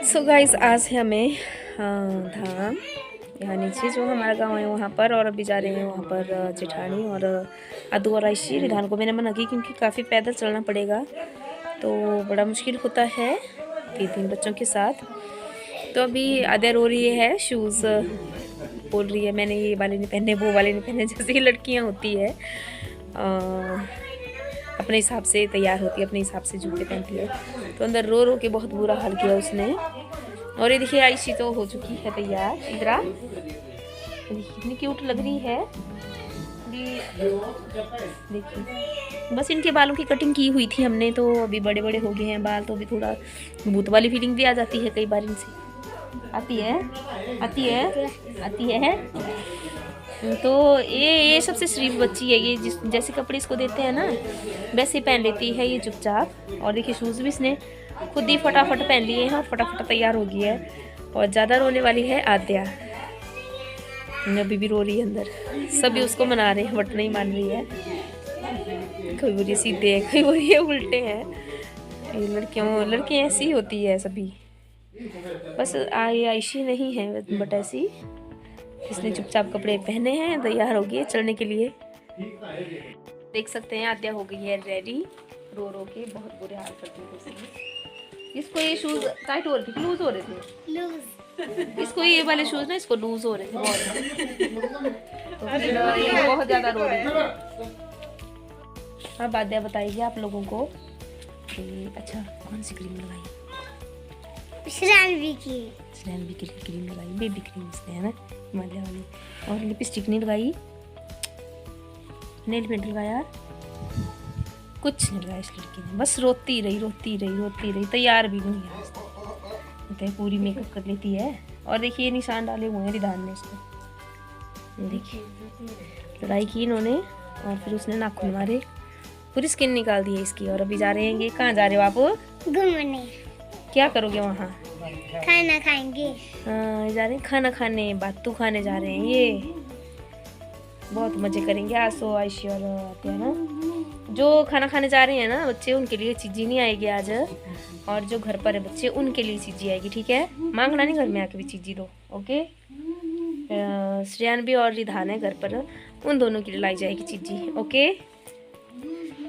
So guys आज है हमें धाम यहाँ नीचे जो हमारा गांव है वहाँ पर, और अभी जा रहे हैं वहाँ पर जेठानी और अदू और आयशी। रिधान को मैंने मना की क्योंकि काफ़ी पैदल चलना पड़ेगा, तो बड़ा मुश्किल होता है तीन बच्चों के साथ। तो अभी आद्या रो रही है, शूज़ बोल रही है मैंने ये वाले नहीं पहने, वो वाले नहीं पहने, जैसे कि लड़कियाँ होती है अपने हिसाब से तैयार होती है, अपने हिसाब से जूते पहनती है। तो अंदर रो रो के बहुत बुरा हाल किया उसने। और ये देखिए आयशी तो हो चुकी है तैयार। इधरा कितनी क्यूट लग रही है। देखिए बस इनके बालों की कटिंग की हुई थी हमने, तो अभी बड़े बड़े हो गए हैं बाल, तो अभी थोड़ा भूत वाली फीलिंग भी आ जाती है कई बार इनसे। आती है। तो ये सबसे शरीफ बच्ची है, ये जैसे कपड़े इसको देते हैं ना वैसे पहन लेती है ये चुपचाप। और देखिए शूज़ भी इसने खुद ही फटाफट पहन लिए हैं और फटाफट तैयार हो गई है। और ज़्यादा रोने वाली है आद्या, अभी भी रो रही है अंदर। सभी उसको मना रहे हैं बट नहीं मान रही है। कोई बोलिए सीधे है, कोई बोलिए उल्टे हैं। लड़की ऐसी होती है सभी। बस आयशी नहीं है बट ऐसी, इसने चुपचाप कपड़े पहने हैं, तैयार हो गई है चलने के लिए। देख सकते हैं आद्या हो गई है रेडी, रो रो के बहुत बुरे हाल करती थी। इसको ये शूज टाइट हो रहे थे, लूज हो रहे थे। इसको ये वाले शूज ना इसको लूज हो रहे थे बहुत, तो फिर ये बहुत ज्यादा रो रही थी। अब आद्या बताइए आप लोगों को कि अच्छा कौन सी क्रीम लगाई? शरानवी की क्रीम लगाई, बेबी क्रीम इसने, है ना, हिमालय वाली। और लिपस्टिक नहीं लगाई, नेल पेंट लगाया, कुछ नहीं लगाया इस लड़की ने। बस रोती रही, तैयार भी नहीं है। तो पूरी मेकअप कर लेती है। और देखिए निशान डाले हुए हैं रिधान ने इसको, देखिए लड़ाई की इन्होंने और फिर उसने नाखून मारे, पूरी स्किन निकाल दी है इसकी। और अभी जा रहे हैं, कहाँ जा रहे हो आप? घूमने। क्या करोगे वहाँ? खाना खाएंगे। हाँ जा रहे हैं खाना खाने, बातू खाने जा रहे हैं। ये बहुत मजे करेंगे आज तो आयशी और आद्या ना। जो खाना खाने जा रहे हैं ना बच्चे, उनके लिए चीज़ी नहीं आएगी आज, और जो घर पर है बच्चे उनके लिए चीज़ी आएगी, ठीक है? मांगना नहीं घर में आके भी चीज़ी दो, ओके? श्रेयान भी और रिधान है घर पर, उन दोनों के लिए लाई जाएगी चीज़ी, ओके?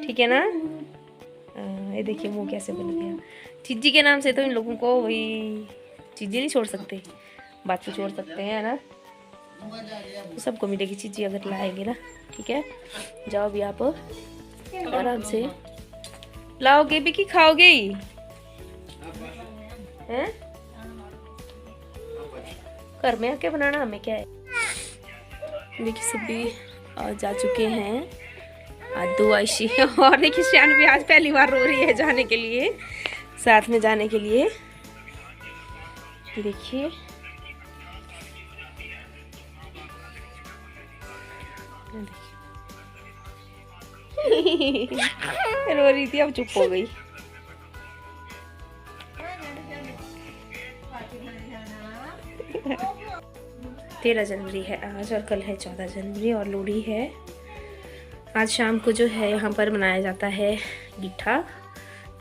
ठीक है ना? ये देखिए मुँह कैसे बन गया। चीज़ी के नाम से तो इन लोगों को वही चीज़ी नहीं छोड़ सकते, बात तो छोड़ सकते हैं ना। तो सबको मिलेगी चीज़ी अगर लाएंगे ना, ठीक है? जाओ भी आप आराम से लाओगे भी कि खाओगे ही हैं? घर में आके बनाना, हमें क्या है। देखिए सभी जा चुके हैं, आदू आयशी। और देखिए श्यान भी आज पहली बार रो रही है जाने के लिए, साथ में जाने के लिए। देखिए रो रही थी, अब चुप हो गई। 13 जनवरी है आज और कल है 14 जनवरी और लोहड़ी है। आज शाम को जो है यहाँ पर मनाया जाता है गिट्ठा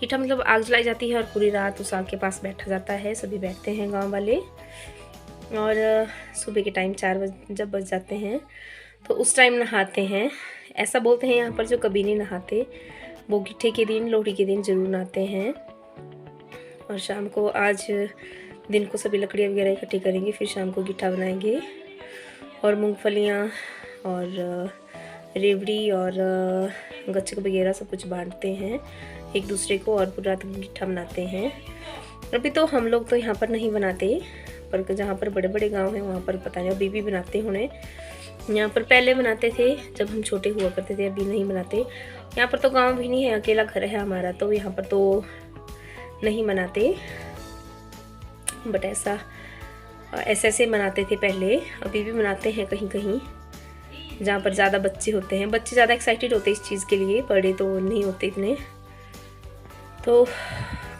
मतलब आग जलाई जाती है और पूरी रात उस आग के पास बैठा जाता है। सभी बैठते हैं गांव वाले, और सुबह के टाइम 4 बजे जब बज जाते हैं तो उस टाइम नहाते हैं। ऐसा बोलते हैं यहाँ पर जो कभी नहीं नहाते वो गिट्ठे के दिन, लोहड़ी के दिन ज़रूर नहाते हैं। और शाम को आज दिन को सभी लकड़ियाँ वगैरह इकट्ठी करेंगे, फिर शाम को गिट्ठा बनाएंगे और मूंगफलियाँ और रेवड़ी और गच्चक वगैरह सब कुछ बांटते हैं एक दूसरे को, और पूरा रात गिट्ठा बनाते हैं। अभी तो हम लोग तो यहाँ पर नहीं बनाते, पर जहाँ पर बड़े बड़े गांव हैं वहाँ पर पता नहीं अभी भी बनाते होने। यहाँ पर पहले बनाते थे जब हम छोटे हुआ करते थे, अभी नहीं बनाते। यहाँ पर तो गांव भी नहीं है, अकेला घर है हमारा, तो यहाँ पर तो नहीं मनाते। बट ऐसे मनाते थे पहले, अभी भी मनाते हैं कहीं कहीं जहाँ पर ज़्यादा बच्चे होते हैं। बच्चे ज़्यादा एक्साइटेड होते हैं इस चीज़ के लिए, बड़े तो नहीं होते इतने। तो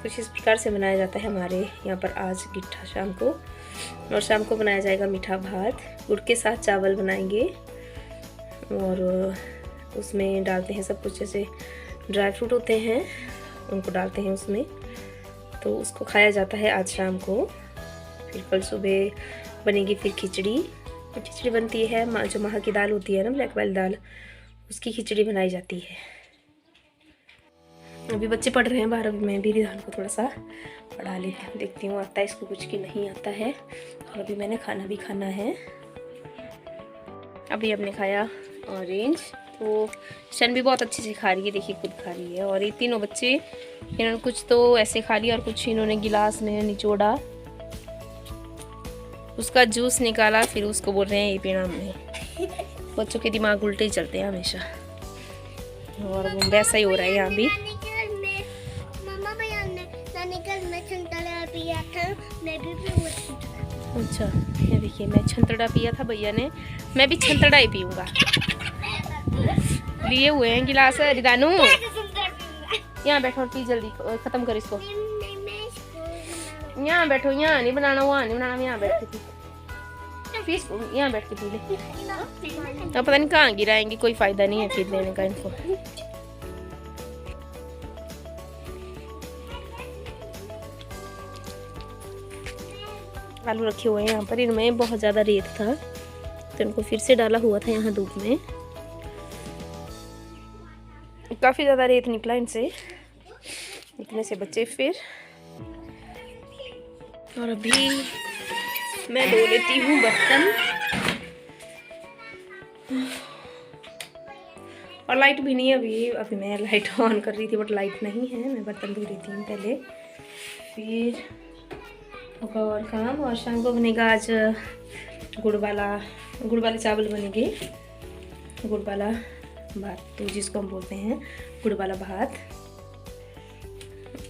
कुछ इस प्रकार से मनाया जाता है हमारे यहाँ पर आज गिट्ठा शाम को। और शाम को बनाया जाएगा मीठा भात, गुड़ के साथ चावल बनाएंगे और उसमें डालते हैं सब कुछ, जैसे ड्राई फ्रूट होते हैं उनको डालते हैं उसमें, तो उसको खाया जाता है आज शाम को। फिर कल सुबह बनेगी फिर खिचड़ी। खिचड़ी बनती है जो महा की दाल होती है ना, ब्लैक वाली दाल, उसकी खिचड़ी बनाई जाती है। अभी बच्चे पढ़ रहे हैं बाहर, अभी मैं भी रिधान को थोड़ा सा पढ़ा लेती हूँ, देखती हूँ आता है इसको कुछ कि नहीं आता है। और अभी मैंने खाना भी खाना है। अभी हमने खाया ऑरेंज, तो शन भी बहुत अच्छे से खा रही है, देखिए खुद खा रही है। और ये तीनों बच्चे, इन्होंने कुछ तो ऐसे खा लिया और कुछ इन्होंने गिलास में निचोड़ा, उसका जूस निकाला, फिर उसको बोल रहे हैं ये पीना हमने। बच्चों के दिमाग उल्टे ही चलते हैं हमेशा, और वैसा ही हो रहा है यहाँ भी। अच्छा, ये देखिए मैं छंतड़ा पिया था भैया ने, मैं भी छंतड़ा ही पीऊँगा। लिए हुए हैं गिलास। रिदानू यहाँ बैठो, पी जल्दी, खत्म कर इसको। यहाँ बैठो, यहाँ नहीं बनाना, वहाँ नहीं बनाना, यहाँ बैठ के पी, यहाँ बैठ के पी ले। अब पता नहीं कहाँ गिराएंगे, कोई फायदा नहीं है फिर लेने का इनको। आलू रखे हुए हैं यहाँ पर, इनमें बहुत ज़्यादा रेत था तो इनको फिर से डाला हुआ था यहाँ धूप में। काफ़ी ज़्यादा रेत निकला इनसे, इतने से बच्चे फिर। और अभी मैं धो लेती हूँ बर्तन। और लाइट भी नहीं है अभी मैं लाइट ऑन कर रही थी बट लाइट नहीं है, मैं बर्तन धो रही थी पहले। फिर होगा और काम। और शाम को बनेगा आज गुड़ वाले चावल बनेंगे, गुड़ वाला भात, तो जिसको हम बोलते हैं गुड़ वाला भात।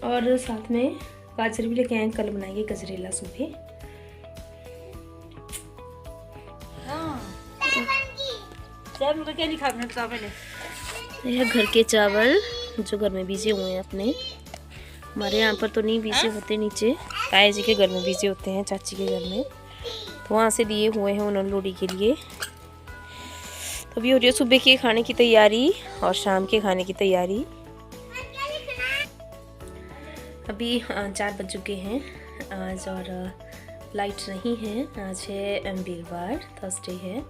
और साथ में गाजर भी लेके आए, कल बनाएंगे गजरेला सुबह। क्या नहीं खाना यह घर के चावल जो घर में बीजे हुए हैं अपने। हमारे यहाँ पर तो नहीं बीजे होते, नीचे ताया जी के घर में बीजे होते हैं, चाची के घर में, तो वहाँ से दिए हुए हैं उन्होंने लोड़ी के लिए। तो अभी हो रही है सुबह के खाने की तैयारी और शाम के खाने की तैयारी। अभी 4 बज चुके हैं आज और लाइट नहीं है। आज है वीरवार, थर्सडे है।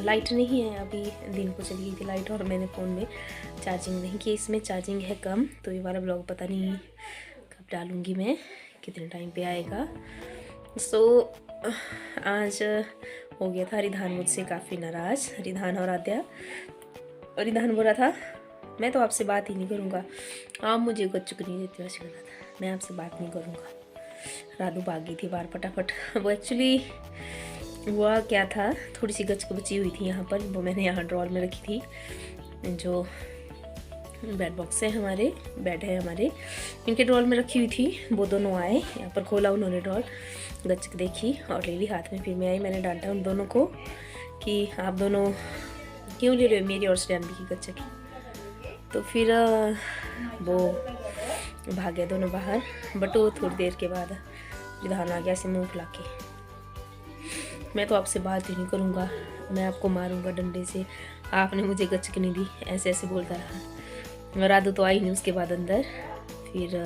लाइट नहीं है, अभी दिन को चली गई थी लाइट, और मैंने फ़ोन में चार्जिंग नहीं की, इसमें चार्जिंग है कम, तो ये वाला ब्लॉग पता नहीं कब डालूँगी मैं, कितने टाइम पे आएगा। सो आज हो गया था रिधान मुझसे काफ़ी नाराज़, रिधान और आद्या। रिधान बोला था मैं तो आपसे बात ही नहीं करूँगा, आप मुझे गच्चुक नहीं देते, वैसे बोला था मैं आपसे बात नहीं करूँगा। राधू भाग गई थी बाहर फटाफट। वो एक्चुअली हुआ क्या था, थोड़ी सी गच्चक बची हुई थी यहाँ पर, वो मैंने यहाँ ड्रॉर में रखी थी, जो बेड बॉक्स है हमारे, बेड है हमारे, इनके ड्रॉर में रखी हुई थी। वो दोनों आए, यहाँ पर खोला उन्होंने ड्रॉर, गच्चक देखी और ले ली हाथ में। फिर मैं आई, मैंने डांटा उन दोनों को कि आप दोनों क्यों ले रहे हो मेरी और स्टैम्बी की गच्चक। तो फिर वो भाग गए दोनों बाहर, बट वो थोड़ी देर के बाद रिधान आ गया ऐसे मुँह फुला के, मैं तो आपसे बात ही नहीं करूँगा, मैं आपको मारूंगा डंडे से, आपने मुझे गच्चक नहीं दी, ऐसे ऐसे बोलता रहा। राधू तो आई नहीं उसके बाद अंदर। फिर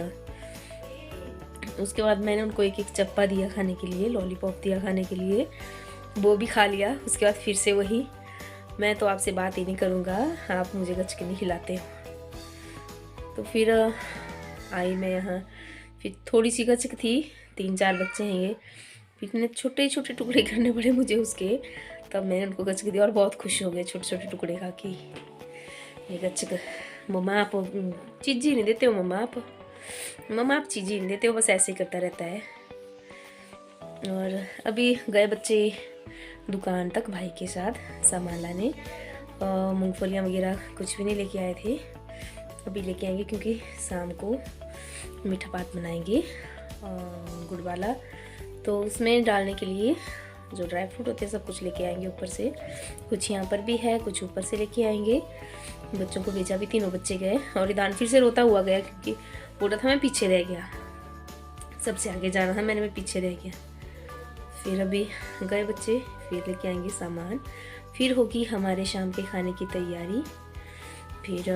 उसके बाद मैंने उनको एक चप्पा दिया खाने के लिए, लॉलीपॉप दिया खाने के लिए, वो भी खा लिया। उसके बाद फिर से वही, मैं तो आपसे बात ही नहीं करूँगा, आप मुझे गच्चक नहीं खिलाते हो। तो फिर आई मैं यहाँ, फिर थोड़ी सी गच्चक थी, 3-4 बच्चे हैं ये, इतने छोटे छोटे टुकड़े करने पड़े मुझे उसके, तब मैंने उनको गच्चक दिया और बहुत खुश हो गए छोटे छोटे टुकड़े खा के। ये गच्चक, मम्मा आप चीज़ ही नहीं देते हो, मम्मा आप चीज़ ही नहीं देते हो, बस ऐसे ही करता रहता है। और अभी गए बच्चे दुकान तक भाई के साथ सामान लाने, मूंगफलियाँ वगैरह कुछ भी नहीं लेके आए थे, अभी लेके आएंगे क्योंकि शाम को मीठा भात बनाएंगे गुड़ वाला, तो उसमें डालने के लिए जो ड्राई फ्रूट होते हैं सब कुछ लेके आएंगे ऊपर से, कुछ यहाँ पर भी है, कुछ ऊपर से लेके आएंगे। बच्चों को भेजा भी, तीनों बच्चे गए और रिधान फिर से रोता हुआ गया क्योंकि बोला था मैं पीछे रह गया, सबसे आगे जाना था, मैं पीछे रह गया। फिर अभी गए बच्चे, फिर लेके आएंगे सामान, फिर होगी हमारे शाम के खाने की तैयारी। फिर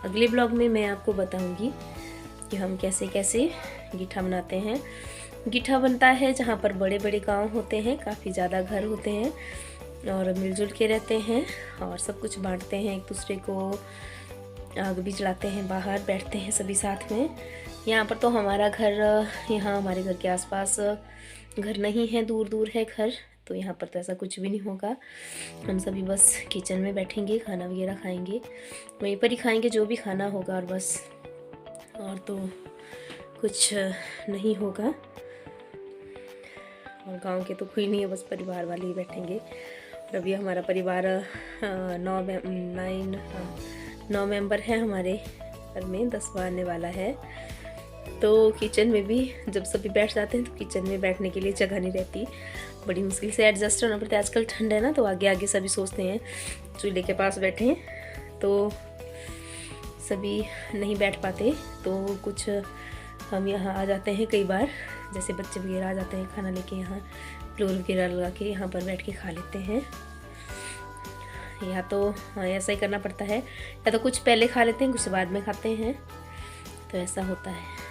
अगले ब्लॉग में मैं आपको बताऊंगी कि हम कैसे कैसे गीठा बनाते हैं। गीठा बनता है जहाँ पर बड़े बड़े गांव होते हैं, काफ़ी ज़्यादा घर होते हैं और मिलजुल के रहते हैं और सब कुछ बांटते हैं, एक दूसरे को आग भी जलाते हैं, बाहर बैठते हैं सभी साथ में। यहाँ पर तो हमारा घर, यहाँ हमारे घर के आसपास घर नहीं है, दूर दूर है घर, तो यहाँ पर तो ऐसा कुछ भी नहीं होगा। हम सभी बस किचन में बैठेंगे, खाना वगैरह खाएंगे, वहीं पर ही खाएंगे जो भी खाना होगा और बस, और तो कुछ नहीं होगा। और गांव के तो कोई नहीं है, बस परिवार वाले ही बैठेंगे। और अभी हमारा परिवार 9 मेंबर है हमारे घर में, 10वां आने वाला है। तो किचन में भी जब सभी बैठ जाते हैं तो किचन में बैठने के लिए जगह नहीं रहती, बड़ी मुश्किल से एडजस्ट होना पड़ता है। आजकल ठंड है ना, तो आगे आगे सभी सोचते हैं चूल्हे के पास बैठें, तो सभी नहीं बैठ पाते। तो कुछ हम यहाँ आ जाते हैं कई बार, जैसे बच्चे वगैरह आ जाते हैं खाना लेके, यहाँ फ्लोर वगैरह लगा के यहाँ पर बैठ के खा लेते हैं। या तो ऐसा ही करना पड़ता है, या तो कुछ पहले खा लेते हैं, कुछ बाद में खाते हैं, तो ऐसा होता है।